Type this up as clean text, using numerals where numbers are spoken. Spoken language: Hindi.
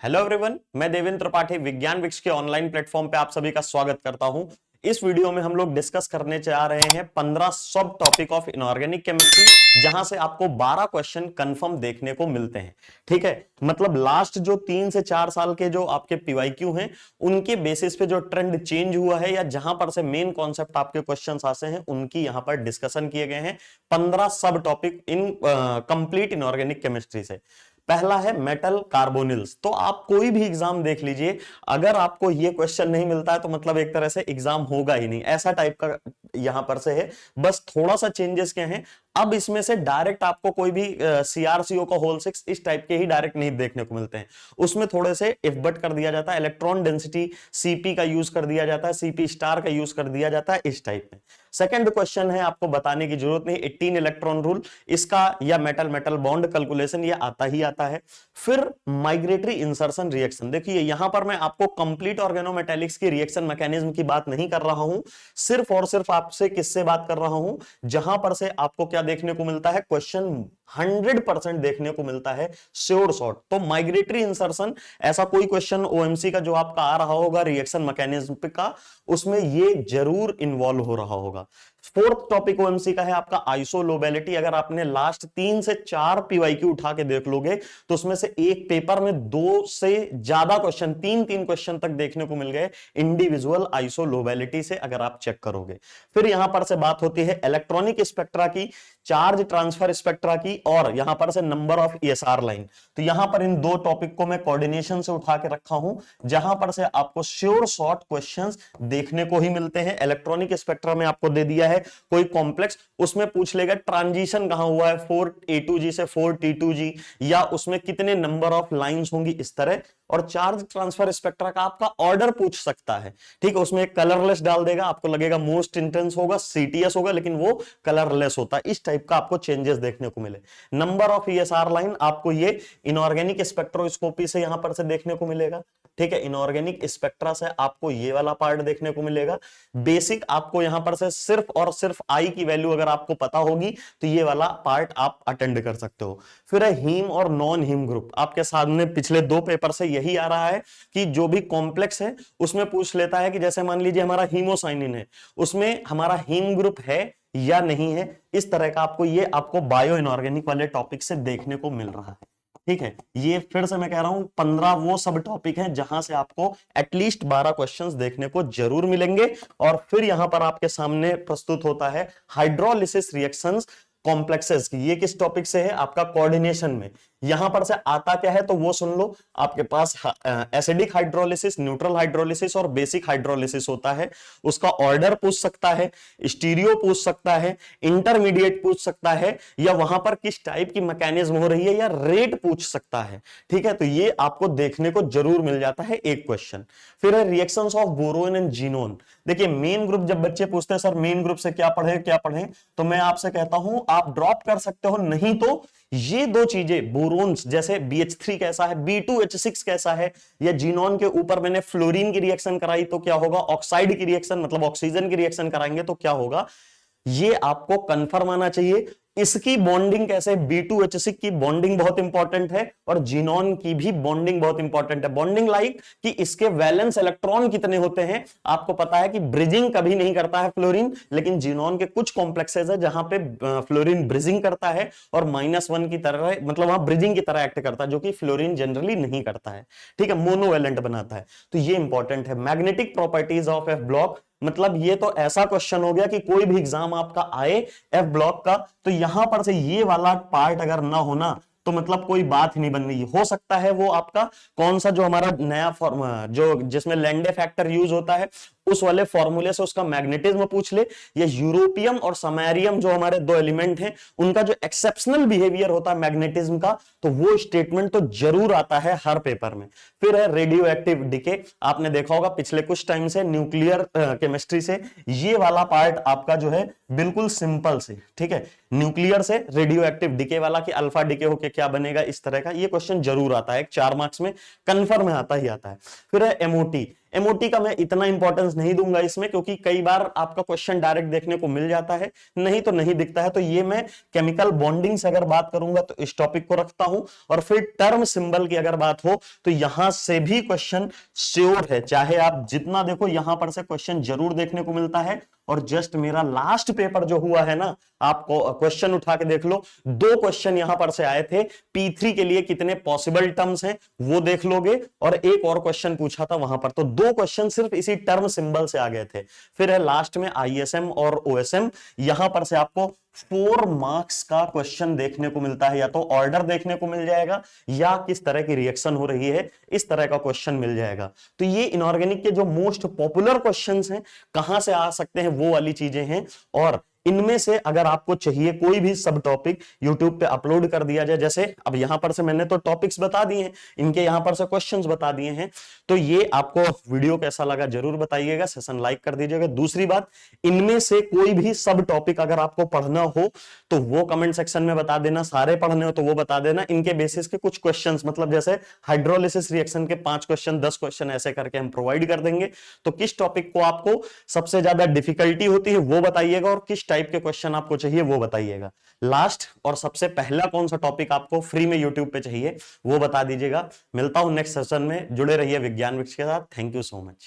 हेलो एवरीवन, मैं देवेंद्र त्रिपाठी विज्ञान विक्ष के ऑनलाइन प्लेटफॉर्म पे आप सभी का स्वागत करता हूं। इस वीडियो में हम लोग डिस्कस करने जा रहे हैं 15 सब टॉपिक ऑफ इनऑर्गेनिक केमिस्ट्री, जहां से आपको 12 क्वेश्चन कंफर्म देखने को मिलते हैं। ठीक है, मतलब लास्ट जो 3 से 4 साल के जो आपके पीवाईक्यू हैं, उनके बेसिस पे जो ट्रेंड चेंज हुआ है या जहां पर से मेन कॉन्सेप्ट आपके क्वेश्चन आते हैं, उनकी यहां पर डिस्कशन किए गए हैं 15 सब topic in complete inorganic chemistry से। पहला है मेटल कार्बोनिल्स। तो आप कोई भी एग्जाम देख लीजिए, अगर आपको ये क्वेश्चन नहीं मिलता है तो मतलब एक तरह से एग्जाम होगा ही नहीं, ऐसा टाइप का यहां पर से है। बस थोड़ा सा चेंजेस क्या है, अब इसमें से डायरेक्ट आपको कोई भी सीआरसीओ का होल 6 इस टाइप के ही डायरेक्ट नहीं देखने को मिलते हैं। उसमें थोड़े से इफ बट कर दिया जाता है, इलेक्ट्रॉन डेंसिटी सीपी का यूज कर दिया जाता है, सीपी स्टार का यूज कर दिया जाता है, इस टाइप में। सेकंड क्वेश्चन है, आपको बताने की जरूरत नहीं, 18 इलेक्ट्रॉन रूल, इसका या मेटल मेटल बॉन्ड कैलकुलेशन ये आता ही आता है। फिर माइग्रेटरी इंसर्शन रिएक्शन, देखिए यहां पर मैं आपको कंप्लीट ऑर्गेनोमेटेलिक्स की रिएक्शन मैकेनिज्म की बात नहीं कर रहा हूं, सिर्फ और सिर्फ आपसे किससे बात कर रहा हूं, जहां पर से आपको क्या देखने को मिलता है, क्वेश्चन 100% देखने को मिलता है श्योर शॉट। तो माइग्रेटरी इंसर्शन, ऐसा कोई क्वेश्चन ओएमसी का जो आपका आ रहा होगा रिएक्शन मैकेनिज्म का, उसमें ये जरूर इन्वॉल्व हो रहा होगा। फोर्थ टॉपिक ओएमसी का है आपका आइसोलोबेलिटी। अगर आपने लास्ट 3 से 4 पीवाईक्यू उठा के देख लोगे तो उसमें से एक पेपर में 2 से ज्यादा क्वेश्चन, 3 क्वेश्चन तक देखने को मिल गए इंडिविजुअल आइसोलोबेलिटी से, अगर आप चेक करोगे। फिर यहां पर से बात होती है इलेक्ट्रॉनिक स्पेक्ट्रा की, चार्ज ट्रांसफर स्पेक्ट्रा की, और यहां पर से नंबर ऑफ ईएसआर लाइन। तो यहां पर इन 2 टॉपिक को मैं कोऑर्डिनेशन से उठा के रखा हूं, जहां पर से आपको श्योर शॉर्ट क्वेश्चंस देखने को ही मिलते हैं। इलेक्ट्रॉनिक स्पेक्ट्रा में आपको दे दिया है कोई कॉम्प्लेक्स, उसमें पूछ लेगा ट्रांजिशन कहां हुआ है 4A2G से 4T2G, या उसमें कितने नंबर ऑफ लाइंस होंगी, इस तरह। और चार्ज ट्रांसफर स्पेक्ट्रा का आपका ऑर्डर पूछ सकता है, ठीक है, उसमें एक कलरलेस डाल देगा, आपको लगेगा मोस्ट इंटेंस होगा, सीटीएस होगा, लेकिन वो कलरलेस होता है। इस टाइप का आपको चेंजेस देखने को मिले। नंबर ऑफ ईएसआर लाइन आपको ये इनऑर्गेनिक स्पेक्ट्रोस्कोपी से यहां पर से देखने को मिलेगा, ठीक है। इनऑर्गेनिक स्पेक्ट्रा से आपको ये वाला पार्ट देखने को मिलेगा। बेसिक आपको यहां पर से सिर्फ और सिर्फ आई की वैल्यू अगर आपको पता होगी तो ये वाला पार्ट आप अटेंड कर सकते हो। फिर है हीम और नॉन हीम ग्रुप। आपके सामने पिछले 2 पेपर से यही आ रहा है कि जो भी कॉम्प्लेक्स है उसमें पूछ लेता है कि जैसे मान लीजिए हमारा हीमोसाइनिन है, उसमें हमारा हीम ग्रुप है या नहीं है, इस तरह का आपको ये आपको बायो इनऑर्गेनिक वाले टॉपिक से देखने को मिल रहा है, ठीक है। ये फिर से मैं कह रहा हूं 15 वो सब टॉपिक हैं जहां से आपको एटलीस्ट 12 क्वेश्चंस देखने को जरूर मिलेंगे। और फिर यहां पर आपके सामने प्रस्तुत होता है हाइड्रोलिसिस रिएक्शंस कॉम्प्लेक्सेस की। ये किस टॉपिक से है, आपका कोऑर्डिनेशन में। यहां पर से आता क्या है तो वो सुन लो। आपके पास एसिडिक हाइड्रोलिसिस, न्यूट्रल हाइड्रोलिसिस और बेसिक हाइड्रोलिसिस होता है। उसका ऑर्डर पूछ सकता है, स्टीरियो पूछ सकता है, इंटरमीडिएट पूछ सकता है, या वहां पर किस टाइप की मैकेनिज्म हो रही है, या रेट पूछ सकता है, ठीक है। तो ये आपको देखने को जरूर मिल जाता है एक क्वेश्चन। फिर है reactions of boron and xenon. देखिए मेन ग्रुप जब बच्चे पूछते हैं सर मेन ग्रुप से क्या पढ़े क्या पढ़े, तो मैं आपसे कहता हूं आप ड्रॉप कर सकते हो, नहीं तो ये 2 चीजें बोरोन्स जैसे BH3 कैसा है, B2H6 कैसा है, या जीनोन के ऊपर मैंने फ्लोरीन की रिएक्शन कराई तो क्या होगा, ऑक्साइड की रिएक्शन मतलब ऑक्सीजन की रिएक्शन कराएंगे तो क्या होगा, ये आपको कंफर्म आना चाहिए। इसकी बॉन्डिंग कैसे, B2H6 की बॉन्डिंग बहुत इंपॉर्टेंट है और जीनोन की भी बॉन्डिंग बहुत इंपॉर्टेंट है। बॉन्डिंग लाइक कि इसके वैलेंस इलेक्ट्रॉन कितने होते हैं। आपको पता है कि ब्रिजिंग कभी नहीं करता है फ्लोरीन, लेकिन जीनोन के कुछ कॉम्प्लेक्सेस है जहां पे फ्लोरीन ब्रिजिंग करता है और -1 की तरह, मतलब वहां ब्रिजिंग की तरह एक्ट करता है, जो कि फ्लोरीन जनरली नहीं करता है, ठीक है, मोनोवैलेंट बनाता है। तो ये इंपॉर्टेंट है। Magnetic properties of F block, मतलब ये तो ऐसा क्वेश्चन हो गया कि कोई भी एग्जाम आपका आए एफ ब्लॉक का, तो यहां पर से ये वाला पार्ट अगर ना होना तो मतलब कोई बात ही नहीं बन रही। हो सकता है वो आपका कौन सा जो हमारा नया फॉर्मूला जो जिसमें लैंडे फैक्टर यूज होता है उस वाले फॉर्मूले से उसका मैग्नेटिज्म पूछ ले, या यूरोपियम और समैरियम जो हमारे 2 एलिमेंट हैं उनका जो एक्सेप्शनल बिहेवियर होता है मैग्नेटिज्म का, तो वो स्टेटमेंट तो जरूर आता है हर पेपर में। फिर है रेडियो एक्टिव डिके। आपने देखा होगा पिछले कुछ टाइम से न्यूक्लियर केमिस्ट्री से ये वाला पार्ट आपका जो है बिल्कुल सिंपल से, ठीक है, न्यूक्लियर से रेडियो एक्टिव डिके वाला कि अल्फा डिके होके क्या बनेगा, इस तरह का ये क्वेश्चन जरूर आता है 4 मार्क्स में, कंफर्म में आता ही आता है। फिर है एमओटी। एमओटी का मैं इतना इंपॉर्टेंस नहीं दूंगा इसमें, क्योंकि कई बार आपका क्वेश्चन डायरेक्ट देखने को मिल जाता है, नहीं तो नहीं दिखता है। तो ये मैं केमिकल बॉन्डिंग से अगर बात करूंगा तो इस टॉपिक को रखता हूं। और फिर टर्म सिंबल की अगर बात हो तो यहां से भी क्वेश्चन श्योर है, चाहे आप जितना देखो यहां पर से क्वेश्चन जरूर देखने को मिलता है। और जस्ट मेरा लास्ट पेपर जो हुआ है ना, आपको क्वेश्चन उठा के देख लो, 2 क्वेश्चन यहां पर से आए थे। P3 के लिए कितने पॉसिबल टर्म्स हैं वो देख लोगे, और एक और क्वेश्चन पूछा था वहां पर, तो 2 क्वेश्चन सिर्फ इसी टर्म सिंबल से आ गए थे। फिर है लास्ट में ISM और OSM, यहां पर से आपको 4 मार्क्स का क्वेश्चन देखने को मिलता है, या तो ऑर्डर देखने को मिल जाएगा या किस तरह की रिएक्शन हो रही है इस तरह का क्वेश्चन मिल जाएगा। तो ये इनऑर्गेनिक के जो मोस्ट पॉपुलर क्वेश्चंस हैं कहां से आ सकते हैं वो वाली चीजें हैं। और इनमें से अगर आपको चाहिए कोई भी सब टॉपिक YouTube पे अपलोड कर दिया जाए, जैसे अब यहां पर से मैंने तो टॉपिक्स बता दिए हैं, इनके यहां पर से क्वेश्चंस बता दिए हैं, तो ये आपको वीडियो कैसा लगा जरूर बताइएगा, सेशन लाइक कर दीजिएगा। दूसरी बात, इनमें से कोई भी सब टॉपिक अगर आपको पढ़ना हो तो वो कमेंट सेक्शन में बता देना, सारे पढ़ने हो तो वो बता देना। इनके बेसिस के कुछ क्वेश्चंस, मतलब जैसे हाइड्रोलिसिस रिएक्शन के 5 क्वेश्चन 10 क्वेश्चन ऐसे करके हम प्रोवाइड कर देंगे। तो किस टॉपिक को आपको सबसे ज्यादा डिफिकल्टी होती है वो बताइएगा, और किस टाइप के क्वेश्चन आपको चाहिए वो बताइएगा। लास्ट और सबसे पहला कौन सा टॉपिक आपको फ्री में यूट्यूब पे चाहिए वो बता दीजिएगा। मिलता हूं नेक्स्ट सेशन में, जुड़े रहिए विज्ञान विक्स के साथ। Thank you so much.